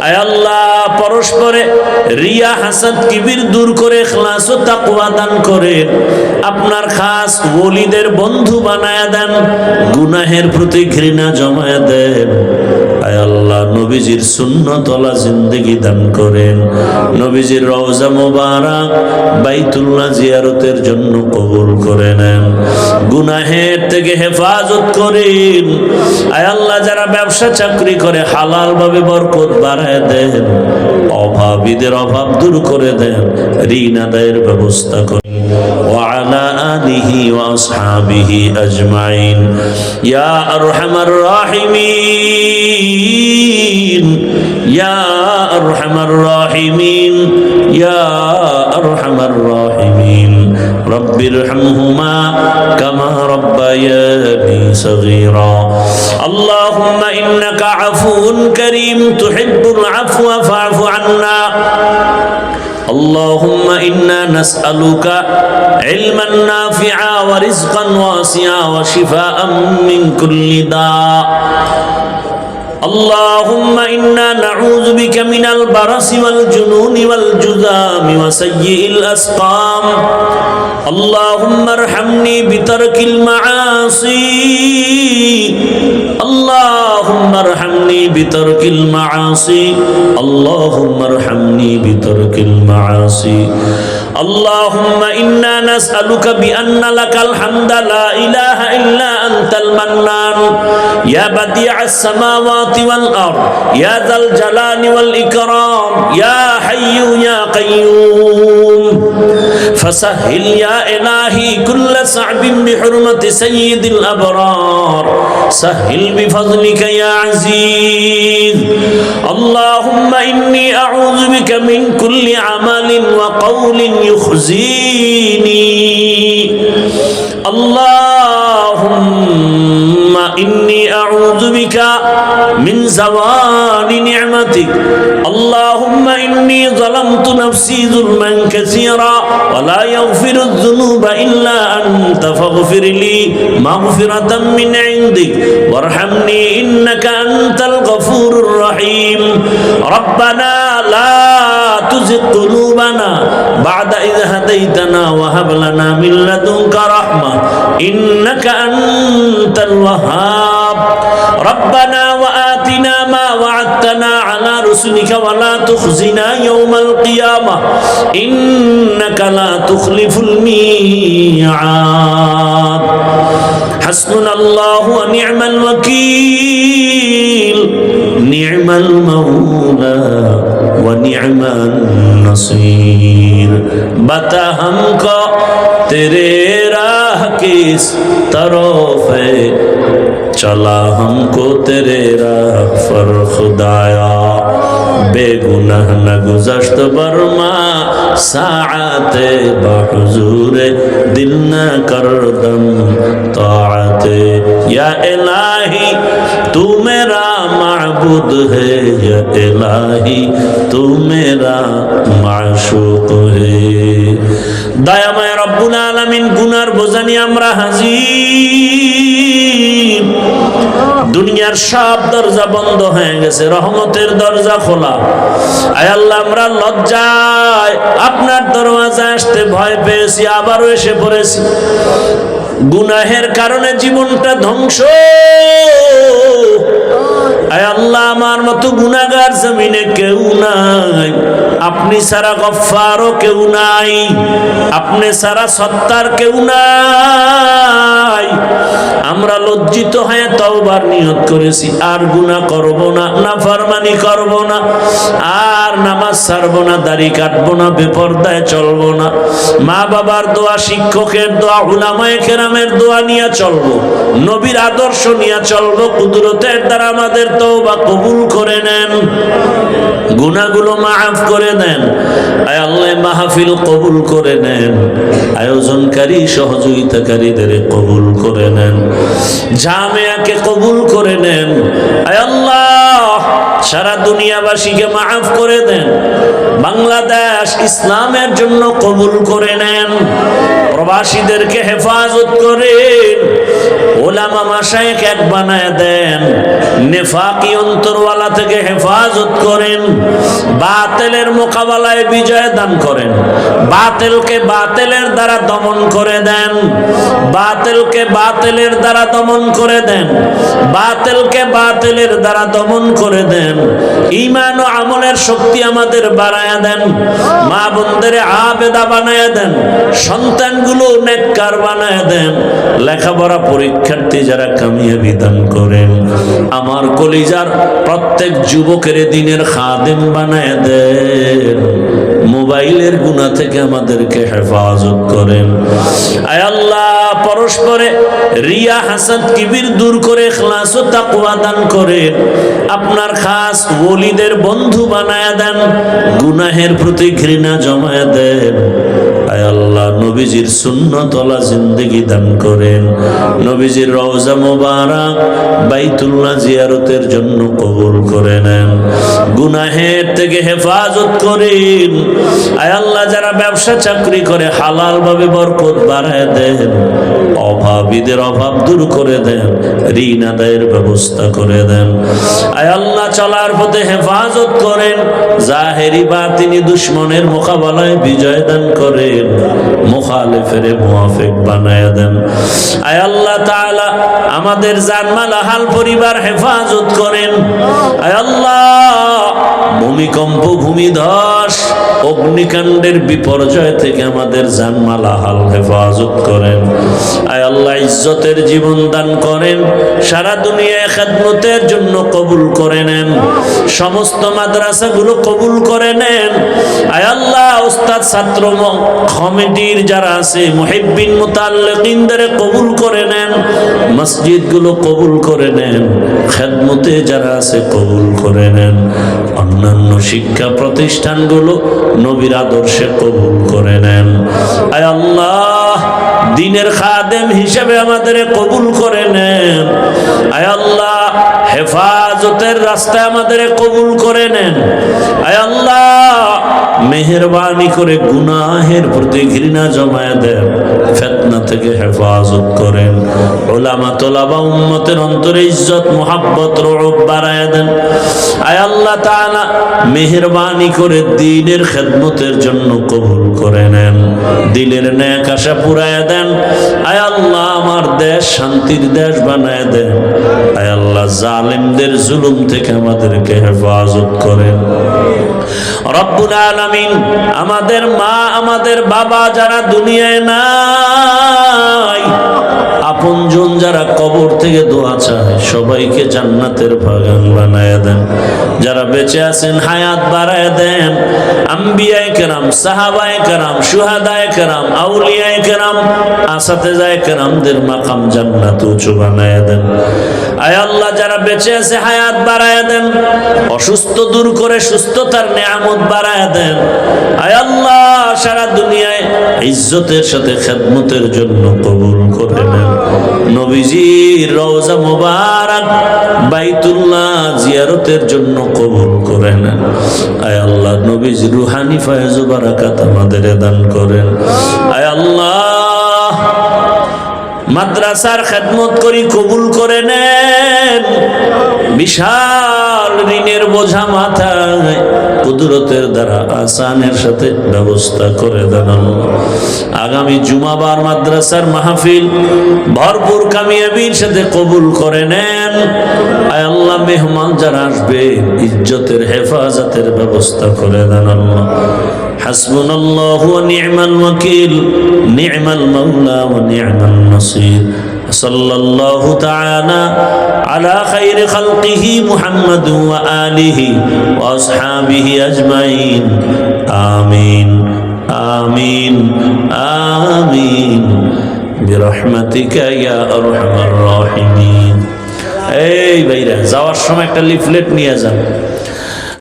আয় আল্লাহ পরস্পরে রিয়া হাসাদ কিবির দূর করে ইখলাস ও তাকওয়া দান করেন। আপনার খাস ওলিদের বন্ধু বানায়া দেন, গুনাহের প্রতি ঘৃণা জমায়া দেন। আয় আল্লাহ নবীজির সুন্নতওয়ালা জিন্দেগি দান করেন। নবীজির রওজা মুবারক বাইতুল্লাহ জিয়ারতের জন্য কবুল করে নেন। গুনাহের থেকে হেফাজত করেন। আয় আল্লাহ যারা ব্যবসা চাকরি করে হালাল ভাবে বরকত বাড়ায় দেন, অভাবীদের অভাব দূর করে দেন, ঋণ আদায়ের ব্যবস্থা করেন। وعلى آله وأصحابه أجمعين يا أرحم الراحمين يا أرحم الراحمين يا أرحم الراحمين رب ارحمهما كما ربياني صغيرا اللهم إنك عفو كريم تحب العفو فاعف عنا اللهم إنا نسألك علما نافعا ورزقا واسعا وشفاء من كل داء اللهم إنا نعوذ بك من البرص والجنون والجذام وسيء الأسقام اللهم ارحمني بترك المعاصي اللهم ارحمني بترك المعاصي اللهم ارحمني بترك المعاصي اللهم إنا نسألك بأن لك الحمد لا إله إلا أنت المنان يا بديع السماوات والأرض يا ذا الجلال والإكرام يا حي يا قيوم فسهل يا إلهي كل صعب بحرمة سيد الأبرار سهل بفضلك يا عزيز اللهم إني أعوذ بك من كل عمل وقول يخزيني اللهم إني أعوذ بك من زوال نعمتك اللهم إني ظلمت نفسي ظلما كثيرا ولا يغفر الذنوب إلا أنت فاغفر لي مغفرة من عندك وارحمني إنك أنت الغفور الرحيم ربنا لا تزغ قلوبنا بعد إذ هديتنا وهب لنا من لدنك رحمة إنك أنت الوهاب ربنا وآتنا ما وعدتنا على رسلك ولا تخزنا يوم القيامة إنك لا تخلف الميعاد حسبنا الله ونعم الوكيل نعم المولى ونعم النصير बता हमको तेरे राह किस तरफ है चला हमको तेरे राह पर खुदाया बेगुनाह न गुज़श्त बरमा साआते बहुजूरे दिल न करदम ताअते या इलाही तू मेरा माबूद है या इलाही तू मेरा माशूक है दयामय रब्बुल आलामीन गुनार बोझानी আমরা হাজির দুনিয়ার সব দরজা বন্ধ হয়ে গেছে রহমতের দরজা খোলা আয় আল্লাহ আমরা লজ্জায় আপনার দরওয়াজায় আসতে ভয় পেয়েছি আবারও এসে পড়েছি গুনাহের কারণে জীবনটা ধ্বংস আয় আল্লাহ আমার মতো গুনাহগার জমিনে কেউ নাই আপনি ছাড়া গফফারও কেউ নাই আপনি ছাড়া সত্তার কেউ নাই আমরা লজ্জিত হয়ে তওবার নিয়ত করেছি আর গুনাহ করব না নাফরমানি করব না আর নামাজ ছাড়ব না দাড়ি কাটব না বেপরদায় চলব না মা বাবার দোয়া শিক্ষকের দোয়া উলামায়ে কেরামের দোয়া নিয়ে চলব নবীর আদর্শ নিয়ে চলব কুদরতের দ্বারা আমাদের তওবা কবুল করে নেন গুনাহগুলো মাফ করে দেন আয় আল্লাহ মাহফিল কবুল করে নেন আয়োজনকারী সহযোগিতাকারীদের কবুল করে নেন জামিয়াকে কবুল করে নেন আয় আল্লাহ সারা দুনিয়াবাসীকে মাফ করে দেন বাংলাদেশ ইসলামের জন্য কবুল করে নেন প্রবাসীদেরকে হেফাজত করেন ওলামা মাশায়েখ এক বানায় দেন, নেফাকি অন্তরওয়ালা থেকে হেফাজত করেন, বাতিলের মোকাবেলায় বিজয় দান করেন, বাতিলকে বাতিলের দ্বারা দমন করে দেন, বাতিলকে বাতিলের দ্বারা দমন করে দেন, বাতিলকে বাতিলের দ্বারা দমন করে দেন। ঈমান ও আমলের শক্তি আমাদের বাড়ায়া দেন, মা বোনদের আবেদা বানায়া দেন, সন্তানগুলো নেককার বানায়া দেন, লেখাপড়া পরীক্ষার্থী যারা কামিয়াবি দান করেন। আমার কলিজার প্রত্যেক যুবকের দিনের খাদেম বানায়া দেন, মোবাইলের গুনাহ থেকে আমাদেরকে হেফাজত করেন। আয় আল্লাহ, পরস্পরে রিয়া হাসাদ কিবির দূর করে ইখলাস ও তাকওয়া দান করেন। আপনার খাস ওলিদের বন্ধু বানায়া দেন, গুনাহের প্রতি ঘৃণা জমায়া দেন। আয় আল্লাহ, নবীজির সুন্নতওয়ালা জিন্দেগি দান করেন, নবীজির রওজা মুবারক বাইতুল্লাহ জিয়ারতের জন্য কবুল করে নেন, গুনাহের থেকে হেফাজত করেন। আয় আল্লাহ, যারা ব্যবসা চাকরি করে হালাল ভাবে বরকত বাড়ায় দেন, অভাবীদের অভাব দূর করে দেন, ঋণ আদায়ের ব্যবস্থা করে দেন। আয় আল্লাহ, চলার পথে হেফাজত করেন, জাহেরি বাতিনি দুশ্মনের মোকাবেলায় বিজয় দান করেন, মুখালিফের মুওয়াফিক বানায়া দেন। আয় আল্লাহ তাআলা, আমাদের জানমাল আহাল পরিবার হেফাজত করেন। আয় আল্লাহ, ভূমিকম্প, ভূমিধস, অগ্নিকাণ্ডের বিপর্যয় থেকে আমাদের জানমাল আহাল হেফাজত করেন। আয় আল্লাহ, ইজ্জতের জীবন দান করেন, সারা দুনিয়ায় খেদমতের জন্য কবুল করে নেন, সমস্ত মাদ্রাসাগুলো কবুল করে নেন। আয় আল্লাহ, উস্তাদ ছাত্র কমিটির যারা আছে মুহিব্বিন মুতাল্লিকিনদের কবুল করে নেন, মসজিদগুলো কবুল করে নেন, খেদমতে যারা আছে কবুল করে নেন, অন্যান্য শিক্ষা প্রতিষ্ঠানগুলো নবীর আদর্শে কবুল করে নেন। আয় আল্লাহ, দ্বীনের খাদেম হিসেবে আমাদের কবুল করে নেন। আয় আল্লাহ, হেফাজতের রাস্তায় আমাদের কবুল করে নেন। আয় আল্লাহ, মেহেরবানি করে গুনাহের প্রতি ঘৃণা জমায়ে দেন, ফিতনা থেকে হেফাজত করেন। উলামা তোলাবা উম্মতের অন্তরে ইজ্জত মুহাব্বত রউফ বাড়ায় দেন। আয় আল্লাহ তাআলা, মেহেরবানি করে দ্বীনের খেদমতের জন্য কবুল করে নেন, দিলের নেক আশা পুরায় দেন। আয় আল্লাহ, আমার দেশ শান্তির দেশ বানায় দেন। আয় আল্লাহ, জালেমদের জুলুম থেকে আমাদেরকে হেফাজত করেন। রব্বুল আলামিন, আমাদের মা, আমাদের বাবা যারা দুনিয়ায় নাই, আপনজন যারা কবর থেকে দোয়া চায়, সবাইকে জান্নাতের বাগান বানায় দেন। যারা বেঁচে আছেন হায়াত বাড়ায় দেন। আম্বিয়ায়ে কেরাম, সাহাবায়ে কেরাম, শুহাদায়ে কেরাম, আউলিয়ায়ে কেরাম, আসাতেজায়ে কেরামদের মাকাম জান্নাতে উঁচু বানায় দেন। আয় আল্লাহ, যারা বেঁচে আছে হায়াত বাড়ায় দেন, অসুস্থ দূর করে সুস্থতার নিয়ামত বাড়ায় দেন। আয় আল্লাহ, সারা দুনিয়ায় ইজ্জতের সাথে খেদমতের জন্য কবুল করে নেন। নবীজির রওজা মুবারক বাইতুল্লাহ জিয়ারতের জন্য কবুল করে নেন। আয় আল্লাহ, নবীজির রুহানি ফয়েজ ও বারাকাত আমাদের দান করেন। আয় আল্লাহ, মাদ্রাসার খেদমত করি কবুল করে নেন। বিশাল ঋণের বোঝা মাথায় কুদরতের দ্বারা আসানের সাথে ব্যবস্থা করে দেন। আগামী জুমাবার মাদ্রাসার মাহফিল ভরপুর কামিয়াবির সাথে কবুল করে নেন। আয় আল্লাহ, মেহমান যারা আসবে ইজ্জতের হেফাজতের ব্যবস্থা করে দেন। আল্লাহ, হাসবুনাল্লাহু ওয়া নি'মাল ওয়াকিল, নি'মাল মাওলা ওয়া নি'মান নাসির। সাল্লাল্লাহু তাআলা আলা খায়রি খালকিহি মুহাম্মাদ ওয়া আলিহি ওয়া আসহাবিহি আজমাইন। আমিন আমিন আমিন বিরহমাতিকা ইয়া আরহামার রাহিমিন। এই ভাইরা, যাওয়ার সময় একটা লিফলেট নিয়ে যান।